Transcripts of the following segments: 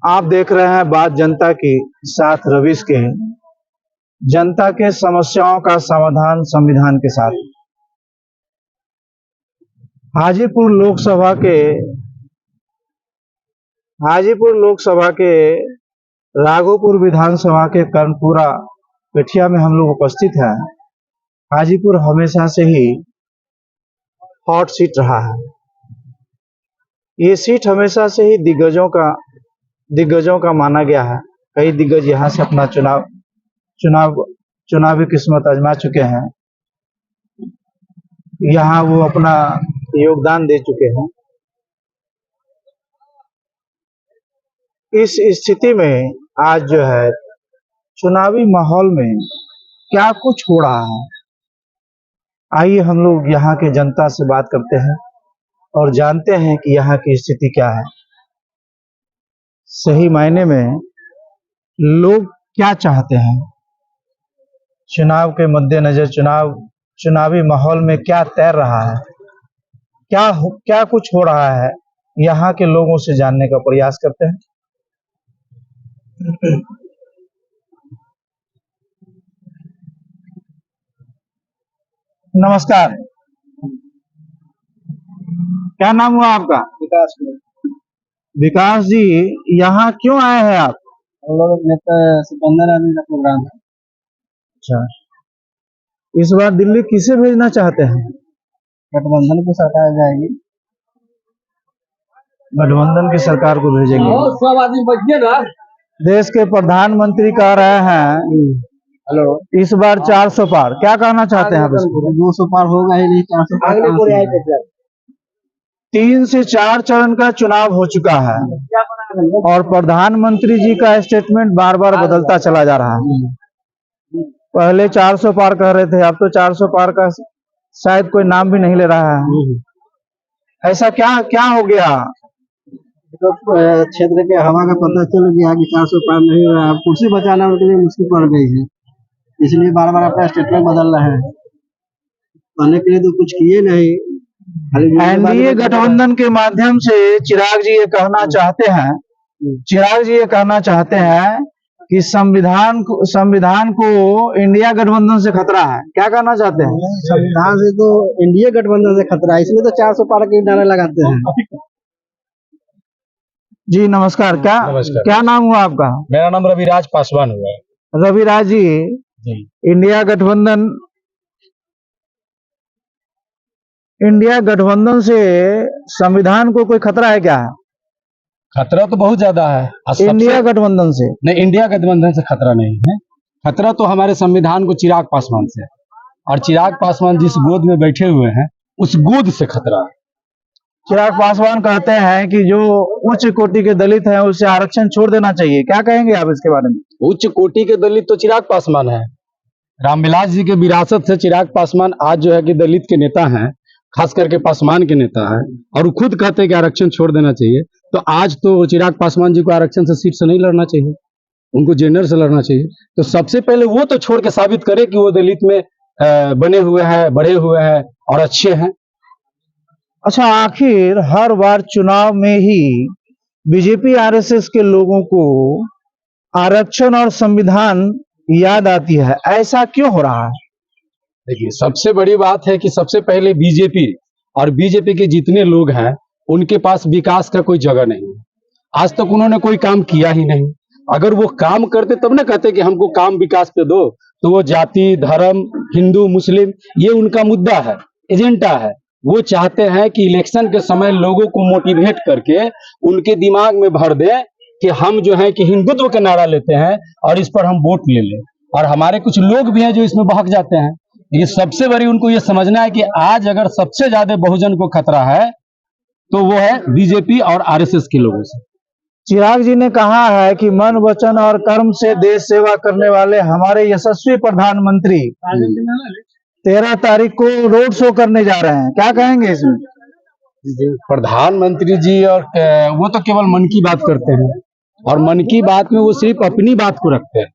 आप देख रहे हैं बात जनता की साथ रविश के। जनता के समस्याओं का समाधान संविधान के साथ। हाजीपुर लोकसभा के राघोपुर विधानसभा के कर्णपुरा पेठिया में हम लोग उपस्थित हैं। हाजीपुर हमेशा से ही हॉट सीट रहा है। ये सीट हमेशा से ही दिग्गजों का माना गया है। कई दिग्गज यहाँ से अपना चुनावी किस्मत आजमा चुके हैं। यहाँ वो अपना योगदान दे चुके हैं। इस स्थिति में आज जो है चुनावी माहौल में क्या कुछ हो रहा है, आइए हम लोग यहाँ के जनता से बात करते हैं और जानते हैं कि यहाँ की स्थिति क्या है। सही मायने में लोग क्या चाहते हैं, चुनाव के मद्देनजर चुनावी माहौल में क्या तैर रहा है, क्या कुछ हो रहा है, यहाँ के लोगों से जानने का प्रयास करते हैं। नमस्कार, क्या नाम हुआ आपका? विकास। विकास जी, यहाँ क्यों आए हैं आप? हम लोग नेता सिकंदर आदमी का प्रोग्राम है। अच्छा, इस बार दिल्ली किसे भेजना चाहते हैं? गठबंधन की सरकार जाएगी। गठबंधन की सरकार को भेजेंगे। सब आदमी बचिए ना। देश के प्रधानमंत्री कह रहे हैं हेलो, इस बार 400 पार। क्या कहना चाहते हैं आप इस पर? 200 पार होगा ही नहीं, 400 पार। 3 से 4 चरण का चुनाव हो चुका है और प्रधानमंत्री जी का स्टेटमेंट बार बार बदलता चला जा रहा है। पहले 400 पार कह रहे थे, अब तो 400 पार का शायद कोई नाम भी नहीं ले रहा है। ऐसा क्या हो गया? तो क्षेत्र के हवा का पता चल गया कि 400 पार नहीं हो रहा है। कुर्सी बचाना उनके लिए मुश्किल पड़ गई है, इसलिए बार बार अपना स्टेटमेंट बदल रहे हैं। पढ़ने के लिए तो कुछ किए नहीं। एनडीए गठबंधन के माध्यम से चिराग जी ये कहना चाहते हैं कि संविधान को इंडिया गठबंधन से खतरा है। क्या कहना चाहते हैं? संविधान से तो इंडिया गठबंधन से खतरा है, इसलिए तो 400 पार के नारे लगाते हैं। जी नमस्कार। क्या नाम हुआ आपका? मेरा नाम रविराज पासवान हुआ है। रविराज जी, इंडिया गठबंधन से संविधान को कोई खतरा है क्या? खतरा तो बहुत ज्यादा है। इंडिया गठबंधन से नहीं, इंडिया गठबंधन से खतरा नहीं है। खतरा तो हमारे संविधान को चिराग पासवान से है, और चिराग पासवान जिस गोद में बैठे हुए हैं उस गोद से खतरा है। चिराग पासवान कहते हैं कि जो उच्च कोटि के दलित हैं उसे आरक्षण छोड़ देना चाहिए। क्या कहेंगे आप इसके बारे में? उच्च कोटि के दलित तो चिराग पासवान है। रामविलास जी के विरासत से चिराग पासवान आज जो है कि दलित के नेता हैं, खास करके पासवान के नेता है, और वो खुद कहते हैं कि आरक्षण छोड़ देना चाहिए। तो आज तो चिराग पासवान जी को आरक्षण से सीट से नहीं लड़ना चाहिए, उनको जेंडर से लड़ना चाहिए। तो सबसे पहले वो तो छोड़ के साबित करे कि वो दलित में बने हुए हैं, बढ़े हुए हैं और अच्छे हैं। अच्छा, आखिर हर बार चुनाव में ही बीजेपी आरएसएस के लोगों को आरक्षण और संविधान याद आती है, ऐसा क्यों हो रहा है? देखिए, सबसे बड़ी बात है कि सबसे पहले बीजेपी के जितने लोग हैं उनके पास विकास का कोई जगह नहीं है। आज तक उन्होंने कोई काम किया ही नहीं। अगर वो काम करते तब ना कहते कि हमको काम विकास पे दो। तो वो जाति, धर्म, हिंदू, मुस्लिम, ये उनका मुद्दा है, एजेंडा है। वो चाहते हैं कि इलेक्शन के समय लोगों को मोटिवेट करके उनके दिमाग में भर दे कि हम जो है कि हिंदुत्व का नारा लेते हैं और इस पर हम वोट ले लें। और हमारे कुछ लोग भी हैं जो इसमें बहक जाते हैं। ये सबसे बड़ी उनको ये समझना है कि आज अगर सबसे ज्यादा बहुजन को खतरा है तो वो है बीजेपी और आरएसएस के लोगों से। चिराग जी ने कहा है कि मन, वचन और कर्म से देश सेवा करने वाले हमारे यशस्वी प्रधानमंत्री 13 तारीख को रोड शो करने जा रहे हैं। क्या कहेंगे इसमें? प्रधानमंत्री जी और वो तो केवल मन की बात करते हैं, और मन की बात में वो सिर्फ अपनी बात को रखते हैं,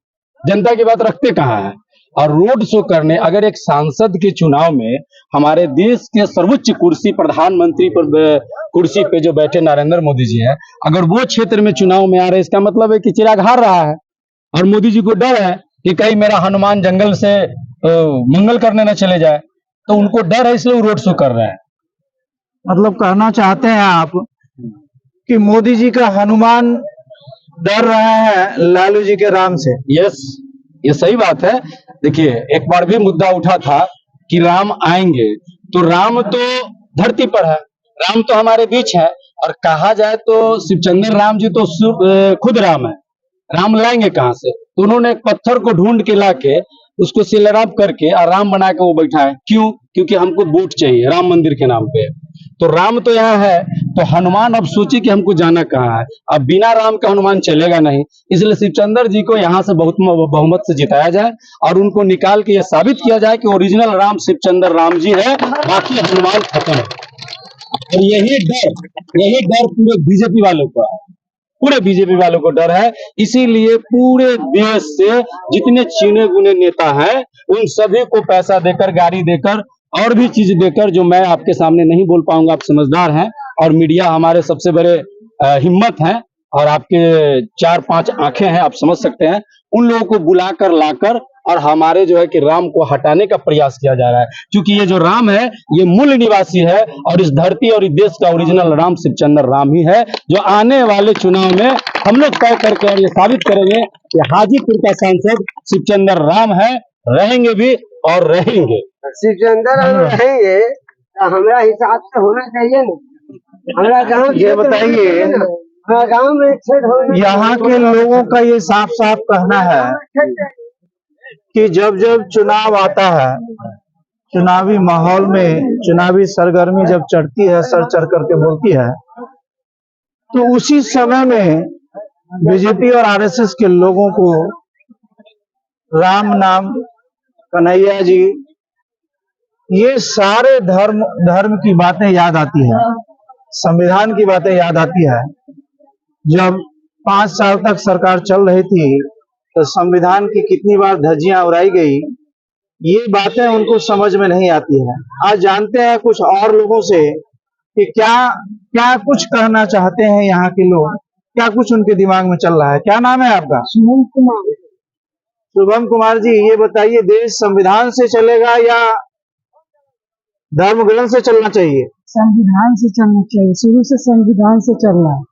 जनता की बात रखते कहाँ है। और रोड शो करने, अगर एक सांसद के चुनाव में हमारे देश के सर्वोच्च कुर्सी प्रधानमंत्री पर कुर्सी पे जो बैठे नरेंद्र मोदी जी हैं, अगर वो क्षेत्र में चुनाव में आ रहे, इसका मतलब है कि चिराग हार रहा है और मोदी जी को डर है कि कहीं मेरा हनुमान जंगल से मंगल करने न चले जाए, तो उनको डर है, इसलिए वो रोड शो कर रहे हैं। मतलब कहना चाहते हैं आप कि मोदी जी का हनुमान डर रहा है लालू जी के राम से। यस, ये सही बात है। देखिए, एक बार भी मुद्दा उठा था कि राम आएंगे, तो राम तो धरती पर है, राम तो हमारे बीच है, और कहा जाए तो शिवचंद्र राम जी तो खुद राम है, राम लाएंगे कहाँ से? तो उन्होंने एक पत्थर को ढूंढ के लाके उसको सिलराप करके और राम बना के वो बैठा है। क्यों? क्योंकि हमको वोट चाहिए राम मंदिर के नाम पे। तो राम तो यहाँ है, तो हनुमान अब सोचिए कि हमको जाना कहाँ है। अब बिना राम का हनुमान चलेगा नहीं, इसलिए शिवचंद्र जी को यहाँ से बहुत बहुमत से जिताया जाए और उनको निकाल के यह साबित किया जाए कि ओरिजिनल राम शिवचंद्र राम जी है, बाकी हनुमान खत्म है। और यही डर पूरे बीजेपी वालों को है, पूरे बीजेपी वालों को डर है। इसीलिए पूरे देश से जितने चुने गुने नेता हैं, उन सभी को पैसा देकर, गाड़ी देकर और भी चीज देकर, जो मैं आपके सामने नहीं बोल पाऊंगा, आप समझदार हैं और मीडिया हमारे सबसे बड़े हिम्मत हैं और आपके 4-5 आंखें हैं, आप समझ सकते हैं। उन लोगों को बुलाकर लाकर और हमारे जो है कि राम को हटाने का प्रयास किया जा रहा है, क्योंकि ये जो राम है ये मूल निवासी है और इस धरती और इस देश का ओरिजिनल राम शिवचंद्र राम ही है, जो आने वाले चुनाव में हम लोग तय करके और ये साबित करेंगे कि हाजीपुर का सांसद शिवचंद्र राम है, रहेंगे भी और रहेंगे। शिवचंद्र रहेंगे तो हमारा हिसाब से होना चाहिए ना। हमारा गाँव ये बताइए, हमारा गाँव में यहाँ के लोगों का ये साफ साफ कहना है कि जब जब चुनाव आता है, चुनावी माहौल में चुनावी सरगर्मी जब चढ़ती है, सर चढ़ करके बोलती है, तो उसी समय में बीजेपी और आरएसएस के लोगों को राम नाम, कन्हैया जी, ये सारे धर्म की बातें याद आती है, संविधान की बातें याद आती है। जब 5 साल तक सरकार चल रही थी तो संविधान की कितनी बार धज्जियां उड़ाई गई, ये बातें उनको समझ में नहीं आती है। आज जानते हैं कुछ और लोगों से कि क्या क्या कुछ कहना चाहते हैं यहाँ के लोग, क्या कुछ उनके दिमाग में चल रहा है। क्या नाम है आपका? शुभम कुमार। शुभम कुमार जी, ये बताइए, देश संविधान से चलेगा या धर्म ग्रंथ से चलना चाहिए? संविधान से चलना चाहिए, शुरू से संविधान से चल रहा है,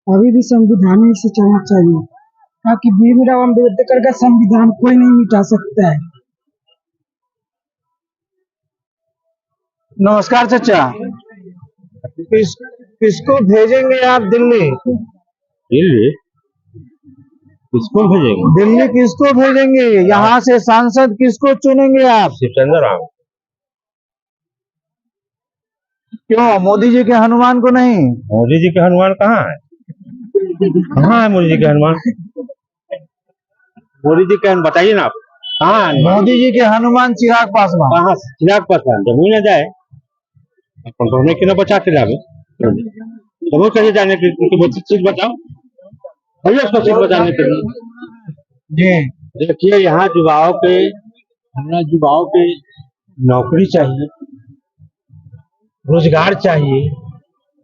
अभी भी संविधान ही से चलना चाहिए, ताकि भीमराव अम्बेडकर का संविधान कोई नहीं मिटा सकता है। नमस्कार चाचा, किसको भेजेंगे आप दिल्ली? दिल्ली किसको भेजेंगे? दिल्ली किसको भेजेंगे? यहाँ से सांसद किसको चुनेंगे आप? शिवचंद्र राम। क्यों, मोदी जी के हनुमान को नहीं? मोदी जी के हनुमान कहाँ है? कहाँ है मोदी जी के हनुमान? मोदी जी के हनुमान बताइए ना आप, कहाँ है? मोदी जी के हनुमान चिराग पासवान। कहाँ? चिराग पासवान जब न जाए अपन क्यों बचा के जावे, जब कहीं जाने की चीज बताओ, भैया उसको चीज बताने के लिए। जी देखिए, यहाँ युवाओं के, हमारा युवाओं के नौकरी चाहिए, रोजगार चाहिए,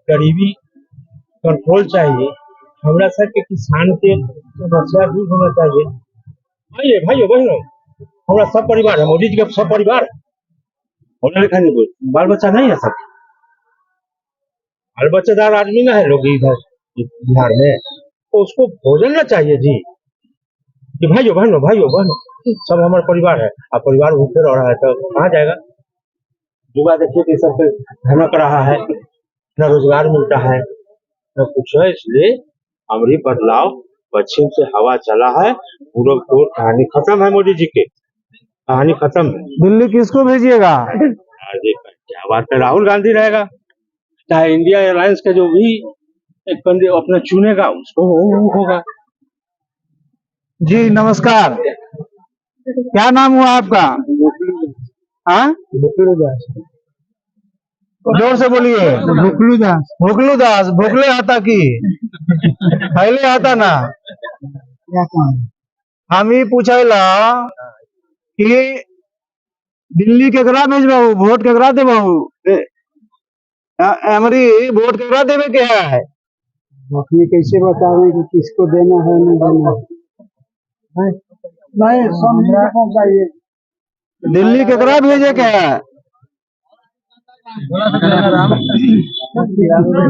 गरीबी कंट्रोल चाहिए, हमरा सब के किसान के समस्या दूर होना चाहिए। आइए भाइयों बहनों, हमारा सब परिवार है, मोदी जी का सब परिवार है, पढ़ा लिखा नहीं, कोई बाल बच्चा नहीं है, सब बाल बच्चेदार आदमी ना है लोग इधर बिहार में, तो उसको भोजन ना चाहिए जी। कि भाइयों बहनों सब हमारा परिवार है, अब परिवार भूखे रह रहा है तो कहाँ जाएगा? युवा देखिए कि सब धनक रहा है, न रोजगार मिलता है न कुछ है, इसलिए अमरी बदलाव पश्चिम से हवा चला है, पूरब को कहानी खत्म है, मोदी जी की कहानी खत्म है। दिल्ली किसको भेजिएगा? क्या बात है, राहुल गांधी रहेगा, चाहे इंडिया एयरलाइंस का जो भी एक बंदे अपना चुनेगा उसको होगा। जी नमस्कार, क्या नाम हुआ आपका? हाँ, जोर से बोलिए। भुकलू दास। भोकलू दास, भोकले आता की पहले आता ना? हम ही पूछला कि दिल्ली केकरा भेजबाऊ, वोट केकरा देबाऊ, एमरी वोट केकरा देवे के है? अपने कैसे बतावे कि किसको देना है नहीं देना है? नहीं समझ पहुंचाइए। दिल्ली केकरा भेजे के है?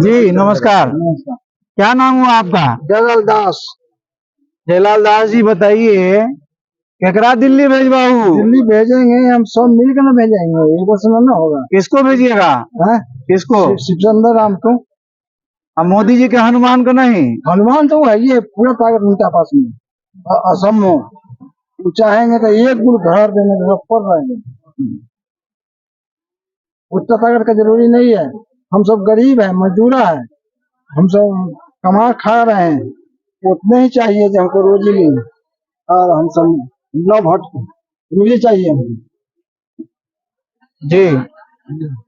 जी नमस्कार, क्या नाम हुआ आपका? जगल दास। जयलाल दास जी, बताइए केकरा दिल्ली भेजबाऊ? दिल्ली भेजेंगे, हम सब मिल कर ना भेजेंगे, एक बार सुनो ना होगा। किसको भेजिएगा? है किसको? शिवचंद्र राम को। अब मोदी जी के हनुमान को नहीं? हनुमान तो है ये पूरा ताकत उनके पास में असम में। वो चाहेंगे तो एक गुल घर देने के पर रहेंगे। उतना ताकत का जरूरी नहीं है। हम सब गरीब है, मजदूरा है, हम सब कमा खा रहे हैं, उतने ही चाहिए जो हमको रोजी मिले। और हम सब न भट रोजी चाहिए हमको। जी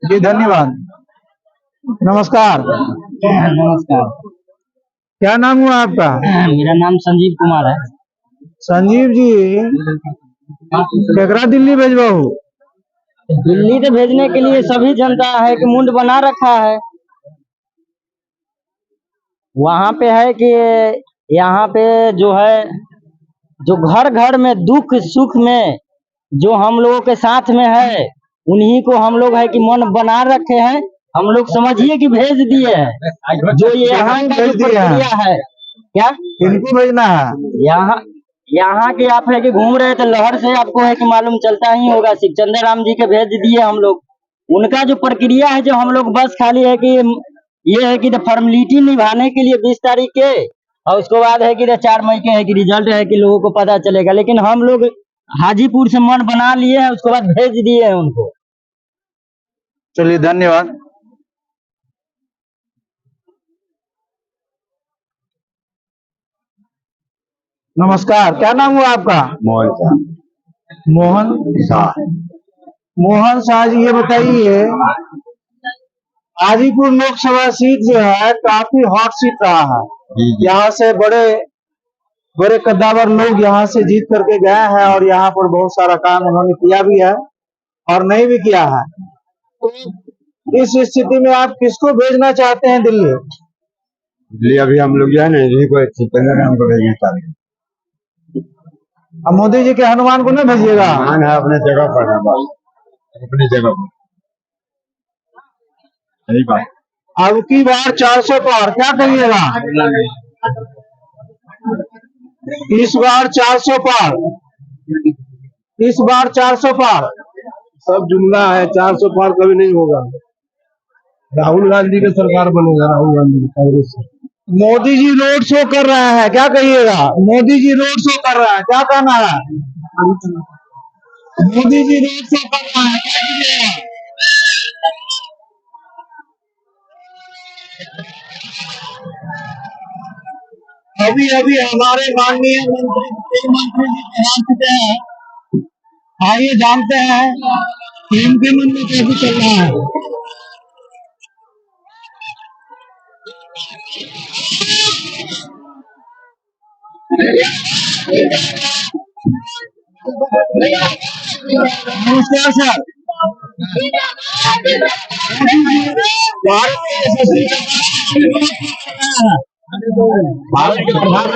जी धन्यवाद, नमस्कार। नमस्कार, क्या नाम हुआ आपका? मेरा नाम संजीव कुमार है। संजीव जी, केकरा दिल्ली भेजबाऊ? दिल्ली तो भेजने के लिए सभी जनता है कि मुंड बना रखा है। वहाँ पे है कि यहाँ पे जो है, जो घर घर में दुख सुख में जो हम लोगों के साथ में है, उन्हीं को हम लोग है कि मन बना रखे हैं। हम लोग समझिए कि भेज दिए हैं। जो ये यहाँ का जो प्रक्रिया है, क्या किनको भेजना है? यहाँ के आप है कि घूम रहे थे लहर से, आपको है कि मालूम चलता ही होगा। शिवचंद्र राम जी के भेज दिए हम लोग। उनका जो प्रक्रिया है, जो हम लोग बस खाली है कि ये है कि फॉर्मेलिटी निभाने के लिए 20 तारीख के, और उसके बाद है कि 4 मई के है कि रिजल्ट है कि लोगों को पता चलेगा। लेकिन हम लोग हाजीपुर से मन बना लिए हैं, उसके बाद भेज दिए हैं उनको। चलिए धन्यवाद। नमस्कार, क्या नाम हुआ आपका? मोहन शाह। मोहन शाह। मोहन शाह जी, ये बताइए हाजीपुर लोकसभा सीट जो है काफी हॉट सीट रहा है। यहाँ से बड़े बड़े कद्दावर लोग यहाँ से जीत करके गए हैं और यहाँ पर बहुत सारा काम उन्होंने किया भी है और नहीं भी किया है। तो इस स्थिति में आप किसको भेजना चाहते हैं दिल्ली? दिल्ली अभी हम लोग जो है ना, इन्हीं को शिवचंद्र राम को भेजना चाहते हैं। अब मोदी जी के हनुमान को नहीं भेजिएगा? हनुमान है अपने जगह पर, है बस अपनी जगह पर, सही बात। अब की बार 400 पार, क्या करिएगा? इस बार 400 पार, इस बार 400 पार। सब जुमला है, 400 पार कभी नहीं होगा। राहुल गांधी की सरकार बनेगा, राहुल गांधी कांग्रेस से। मोदी जी रोड शो कर रहे हैं, क्या कहिएगा? मोदी जी रोड शो कर रहे हैं, क्या कहना है? मोदी जी रोड शो कर रहे हैं, क्या कहिएगा? अभी अभी हमारे माननीय मंत्री जी पहुंच चुके हैं। आइए जानते हैं कि इनके मन में कैसे चल रहा है। नमस्कार सर। भारत के यशस्वी भारत के प्रधान